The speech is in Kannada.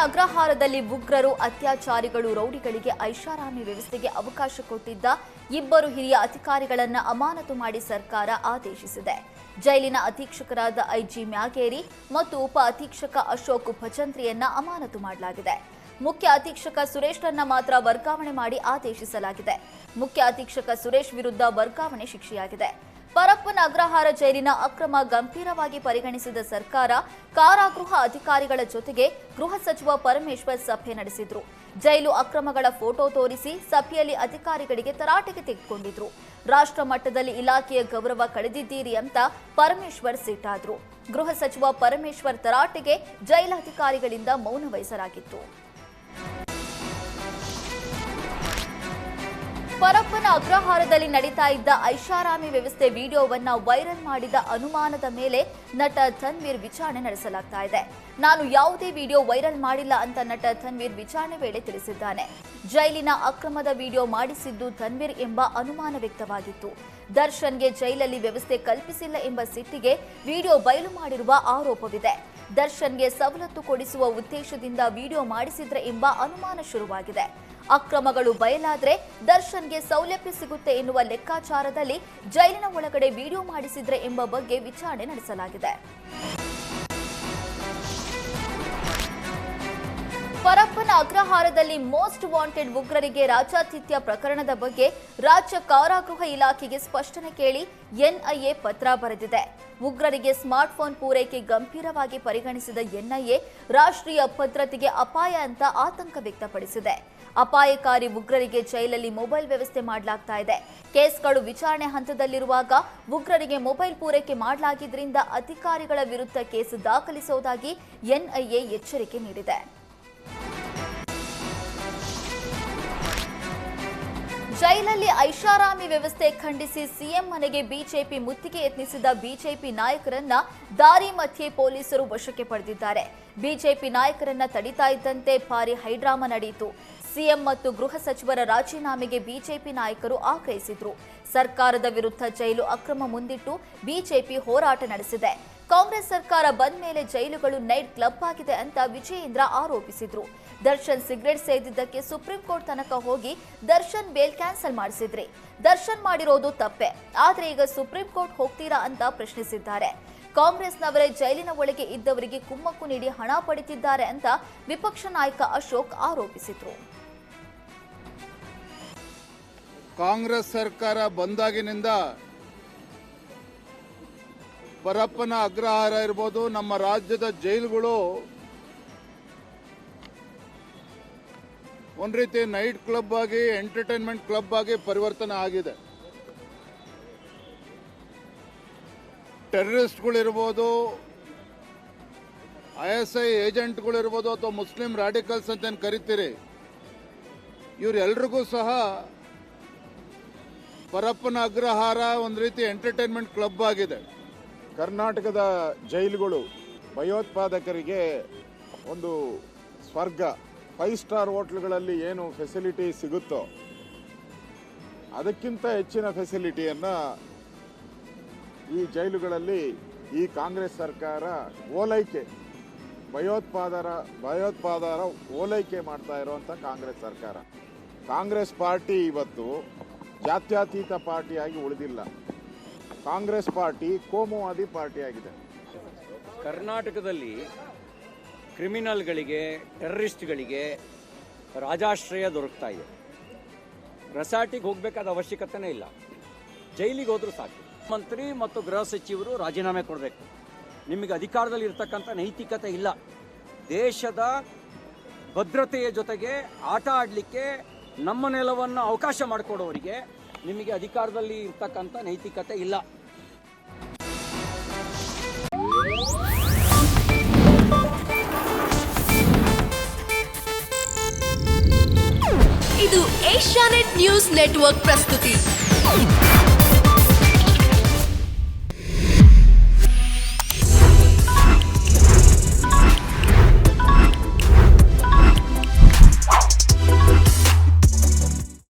ಅಗ್ರಹಾರದಲ್ಲಿ ಉಗ್ರರು, ಅತ್ಯಾಚಾರಿಗಳು, ರೌಡಿಗಳಿಗೆ ಐಷಾರಾಮಿ ವ್ಯವಸ್ಥೆಗೆ ಅವಕಾಶ ಕೊಟ್ಟಿದ್ದ ಇಬ್ಬರು ಹಿರಿಯ ಅಧಿಕಾರಿಗಳನ್ನು ಅಮಾನತು ಮಾಡಿ ಸರ್ಕಾರ ಆದೇಶಿಸಿದೆ. ಜೈಲಿನ ಅಧೀಕ್ಷಕರಾದ ಐಜಿ ಮ್ಯಾಗೇರಿ ಮತ್ತು ಉಪ ಅಧೀಕ್ಷಕ ಅಶೋಕ್ ಭಜಂತ್ರಿಯನ್ನ ಅಮಾನತು ಮಾಡಲಾಗಿದೆ. ಮುಖ್ಯ ಅಧೀಕ್ಷಕ ಸುರೇಶ್ರನ್ನ ಮಾತ್ರ ವರ್ಗಾವಣೆ ಮಾಡಿ ಆದೇಶಿಸಲಾಗಿದೆ. ಮುಖ್ಯ ಅಧೀಕ್ಷಕ ಸುರೇಶ್ ವಿರುದ್ಧ ವರ್ಗಾವಣೆ ಶಿಕ್ಷೆಯಾಗಿದೆ. ಪರಪ್ಪನ ಅಗ್ರಹಾರ ಜೈಲಿನ ಅಕ್ರಮ ಗಂಭೀರವಾಗಿ ಪರಿಗಣಿಸಿದ ಸರ್ಕಾರ ಕಾರಾಗೃಹ ಅಧಿಕಾರಿಗಳ ಜೊತೆಗೆ ಗೃಹ ಸಚಿವ ಪರಮೇಶ್ವರ್ ಸಭೆ ನಡೆಸಿದ್ರು. ಜೈಲು ಅಕ್ರಮಗಳ ಫೋಟೋ ತೋರಿಸಿ ಸಭೆಯಲ್ಲಿ ಅಧಿಕಾರಿಗಳಿಗೆ ತರಾಟೆಗೆ ತೆಗೆದುಕೊಂಡಿದ್ರು. ರಾಷ್ಟ್ರ ಮಟ್ಟದಲ್ಲಿ ಇಲಾಖೆಯ ಗೌರವ ಕಳೆದಿದ್ದೀರಿ ಅಂತ ಪರಮೇಶ್ವರ್ ಸಿಟ್ಟಾದ್ರು. ಗೃಹ ಸಚಿವ ಪರಮೇಶ್ವರ್ ತರಾಟೆಗೆ ಜೈಲಾಧಿಕಾರಿಗಳಿಂದ ಮೌನ ವಹಿಸಲಾಗಿತ್ತು. ಪರಪ್ಪನ ಅಗ್ರಹಾರದಲ್ಲಿ ನಡೀತಾ ಇದ್ದ ಐಷಾರಾಮಿ ವ್ಯವಸ್ಥೆ ವಿಡಿಯೋವನ್ನ ವೈರಲ್ ಮಾಡಿದ ಅನುಮಾನದ ಮೇಲೆ ನಟ ತನ್ವೀರ್ ವಿಚಾರಣೆ ನಡೆಸಲಾಗ್ತಾ ಇದೆ. ನಾನು ಯಾವುದೇ ವಿಡಿಯೋ ವೈರಲ್ ಮಾಡಿಲ್ಲ ಅಂತ ನಟ ತನ್ವೀರ್ ವಿಚಾರಣೆ ವೇಳೆ ತಿಳಿಸಿದ್ದಾನೆ. ಜೈಲಿನ ಅಕ್ರಮದ ವಿಡಿಯೋ ಮಾಡಿಸಿದ್ದು ತನ್ವೀರ್ ಎಂಬ ಅನುಮಾನ ವ್ಯಕ್ತವಾಗಿತ್ತು. ದರ್ಶನ್ಗೆ ಜೈಲಲ್ಲಿ ವ್ಯವಸ್ಥೆ ಕಲ್ಪಿಸಿಲ್ಲ ಎಂಬ ಸಿಟ್ಟಿಗೆ ವಿಡಿಯೋ ಬಯಲು ಮಾಡಿರುವ ಆರೋಪವಿದೆ. ದರ್ಶನ್ಗೆ ಸವಲತ್ತು ಕೊಡಿಸುವ ಉದ್ದೇಶದಿಂದ ವಿಡಿಯೋ ಮಾಡಿಸಿದ್ರೆ ಎಂಬ ಅನುಮಾನ ಶುರುವಾಗಿದೆ. ಅಕ್ರಮಗಳು ಬಯಲಾದ್ರೆ ದರ್ಶನ್ಗೆ ಸೌಲಭ್ಯ ಸಿಗುತ್ತೆ ಎನ್ನುವ ಲೆಕ್ಕಾಚಾರದಲ್ಲಿ ಜೈಲಿನ ಒಳಗಡೆ ವಿಡಿಯೋ ಮಾಡಿಸಿದ್ರೆ ಎಂಬ ಬಗ್ಗೆ ವಿಚಾರಣೆ ನಡೆಸಲಾಗಿದೆ. ಪರಪ್ಪನ ಅಗ್ರಹಾರದಲ್ಲಿ ಮೋಸ್ಟ್ ವಾಂಟೆಡ್ ಉಗ್ರರಿಗೆ ರಾಜ್ಯಾತಿಥ್ಯ ಪ್ರಕರಣದ ಬಗ್ಗೆ ರಾಜ್ಯ ಕಾರಾಗೃಹ ಇಲಾಖೆಗೆ ಸ್ಪಷ್ಟನೆ ಕೇಳಿ ಎನ್ಐಎ ಪತ್ರ ಬರೆದಿದೆ. ಉಗ್ರರಿಗೆ ಸ್ಮಾರ್ಟ್ಫೋನ್ ಪೂರೈಕೆ ಗಂಭೀರವಾಗಿ ಪರಿಗಣಿಸಿದ ಎನ್ಐಎ ರಾಷ್ಟ್ರೀಯ ಭದ್ರತೆಗೆ ಅಪಾಯ ಅಂತ ಆತಂಕ ವ್ಯಕ್ತಪಡಿಸಿದೆ. ಅಪಾಯಕಾರಿ ಉಗ್ರರಿಗೆ ಜೈಲಲ್ಲಿ ಮೊಬೈಲ್ ವ್ಯವಸ್ಥೆ ಮಾಡಲಾಗ್ತಾ ಇದೆ. ಕೇಸ್ಗಳು ವಿಚಾರಣೆ ಹಂತದಲ್ಲಿರುವಾಗ ಉಗ್ರರಿಗೆ ಮೊಬೈಲ್ ಪೂರೈಕೆ ಮಾಡಲಾಗಿದ್ದರಿಂದ ಅಧಿಕಾರಿಗಳ ವಿರುದ್ಧ ಕೇಸ್ ದಾಖಲಿಸುವುದಾಗಿ ಎನ್ಐಎ ಎಚ್ಚರಿಕೆ ನೀಡಿದೆ. ಜೈಲಲ್ಲಿ ಐಷಾರಾಮಿ ವ್ಯವಸ್ಥೆ ಖಂಡಿಸಿ ಸಿಎಂ ಮನೆಗೆ ಬಿಜೆಪಿ ಮುತ್ತಿಗೆ ಯತ್ನಿಸಿದ ಬಿಜೆಪಿ ನಾಯಕರನ್ನ ದಾರಿ ಮಧ್ಯೆ ಪೊಲೀಸರು ವಶಕ್ಕೆ ಪಡೆದಿದ್ದಾರೆ. ಬಿಜೆಪಿ ನಾಯಕರನ್ನ ತಡಿತಾ ಇದ್ದಂತೆ ಭಾರಿ ಹೈಡ್ರಾಮಾ ನಡೆಯಿತು. ಸಿಎಂ ಮತ್ತು ಗೃಹ ಸಚಿವರ ರಾಜೀನಾಮೆಗೆ ಬಿಜೆಪಿ ನಾಯಕರು ಆಗ್ರಹಿಸಿದ್ರು. ಸರ್ಕಾರದ ವಿರುದ್ಧ ಜೈಲು ಅಕ್ರಮ ಮುಂದಿಟ್ಟು ಬಿಜೆಪಿ ಹೋರಾಟ ನಡೆಸಿದೆ. ಕಾಂಗ್ರೆಸ್ ಸರ್ಕಾರ ಬಂದ ಮೇಲೆ ಜೈಲುಗಳು ನೈಟ್ ಕ್ಲಬ್ ಆಗಿದೆ ಅಂತ ವಿಜಯೇಂದ್ರ ಆರೋಪಿಸಿದ್ರು. ದರ್ಶನ್ ಸಿಗರೇಟ್ ಸೇದಿದ್ದಕ್ಕೆ ಸುಪ್ರೀಂ ಕೋರ್ಟ್ ತನಕ ಹೋಗಿ ದರ್ಶನ್ ಬೇಲ್ ಕ್ಯಾನ್ಸಲ್ ಮಾಡಿಸಿದ್ರಿ. ದರ್ಶನ್ ಮಾಡಿರೋದು ತಪ್ಪೆ, ಆದ್ರೆ ಈಗ ಸುಪ್ರೀಂ ಕೋರ್ಟ್ ಹೋಗ್ತೀರಾ ಅಂತ ಪ್ರಶ್ನಿಸಿದ್ದಾರೆ. ಕಾಂಗ್ರೆಸ್ನವರೇ ಜೈಲಿನ ಒಳಗೆ ಇದ್ದವರಿಗೆ ಕುಮ್ಮಕ್ಕು ನೀಡಿ ಹಣ ಪಡೆದಿದ್ದಾರೆ ಅಂತ ವಿಪಕ್ಷ ನಾಯಕ ಅಶೋಕ್ ಆರೋಪಿಸಿದ್ರು. ಕಾಂಗ್ರೆಸ್ ಸರ್ಕಾರ ಬಂದಾಗಿನಿಂದ ಪರಪ್ಪನ ಅಗ್ರಹಾರ ಇರ್ಬೋದು, ನಮ್ಮ ರಾಜ್ಯದ ಜೈಲುಗಳು ಒಂದು ರೀತಿ ನೈಟ್ ಕ್ಲಬ್ ಆಗಿ, ಎಂಟರ್ಟೈನ್ಮೆಂಟ್ ಕ್ಲಬ್ ಆಗಿ ಪರಿವರ್ತನೆ ಆಗಿದೆ. ಟೆರರಿಸ್ಟ್ಗಳಿರ್ಬೋದು, ISI ಏಜೆಂಟ್ಗಳಿರ್ಬೋದು, ಅಥವಾ ಮುಸ್ಲಿಂ ರಾಡಿಕಲ್ಸ್ ಅಂತ ಏನು ಕರಿತೀರಿ, ಇವರೆಲ್ರಿಗೂ ಸಹ ಪರಪ್ಪನ ಅಗ್ರಹಾರ ಒಂದು ರೀತಿ ಎಂಟರ್ಟೈನ್ಮೆಂಟ್ ಕ್ಲಬ್ ಆಗಿದೆ. ಕರ್ನಾಟಕದ ಜೈಲುಗಳು ಭಯೋತ್ಪಾದಕರಿಗೆ ಒಂದು ಸ್ವರ್ಗ. 5 ಸ್ಟಾರ್ ಹೋಟ್ಲ್ಗಳಲ್ಲಿ ಏನು ಫೆಸಿಲಿಟಿ ಸಿಗುತ್ತೋ ಅದಕ್ಕಿಂತ ಹೆಚ್ಚಿನ ಫೆಸಿಲಿಟಿಯನ್ನು ಈ ಜೈಲುಗಳಲ್ಲಿ ಈ ಕಾಂಗ್ರೆಸ್ ಸರ್ಕಾರ ಓಲೈಕೆ, ಭಯೋತ್ಪಾದರ ಓಲೈಕೆ ಮಾಡ್ತಾ ಇರುವಂಥ ಕಾಂಗ್ರೆಸ್ ಸರ್ಕಾರ. ಕಾಂಗ್ರೆಸ್ ಪಾರ್ಟಿ ಇವತ್ತು ಜಾತ್ಯತೀತ ಪಾರ್ಟಿಯಾಗಿ ಉಳಿದಿಲ್ಲ. ಕಾಂಗ್ರೆಸ್ ಪಾರ್ಟಿ ಕೋಮುವಾದಿ ಪಾರ್ಟಿಯಾಗಿದೆ. ಕರ್ನಾಟಕದಲ್ಲಿ ಕ್ರಿಮಿನಲ್ಗಳಿಗೆ, ಟೆರರಿಸ್ಟ್ಗಳಿಗೆ ರಾಜಾಶ್ರಯ ದೊರಕ್ತಾ ಇದೆ. ರೆಸಾರ್ಟಿಗೆ ಹೋಗಬೇಕಾದ ಅವಶ್ಯಕತೆನೇ ಇಲ್ಲ, ಜೈಲಿಗೆ ಹೋದರೂ ಸಾಕು. ಮಂತ್ರಿ ಮತ್ತು ಗೃಹ ಸಚಿವರು ರಾಜೀನಾಮೆ ಕೊಡಬೇಕು. ನಿಮಗೆ ಅಧಿಕಾರದಲ್ಲಿ ಇರ್ತಕ್ಕಂಥ ನೈತಿಕತೆ ಇಲ್ಲ. ದೇಶದ ಭದ್ರತೆಯ ಜೊತೆಗೆ ಆಟ ಆಡಲಿಕ್ಕೆ ನಮ್ಮ ನೆಲವನ್ನು ಅವಕಾಶ ಮಾಡಿಕೊಡೋರಿಗೆ ನಿಮಗೆ ಅಧಿಕಾರದಲ್ಲಿ ಇರ್ತಕ್ಕಂಥ ನೈತಿಕತೆ ಇಲ್ಲ. ಇದು ಏಷ್ಯಾನೆಟ್ ನ್ಯೂಸ್ ನೆಟ್ವರ್ಕ್ ಪ್ರಸ್ತುತಿ.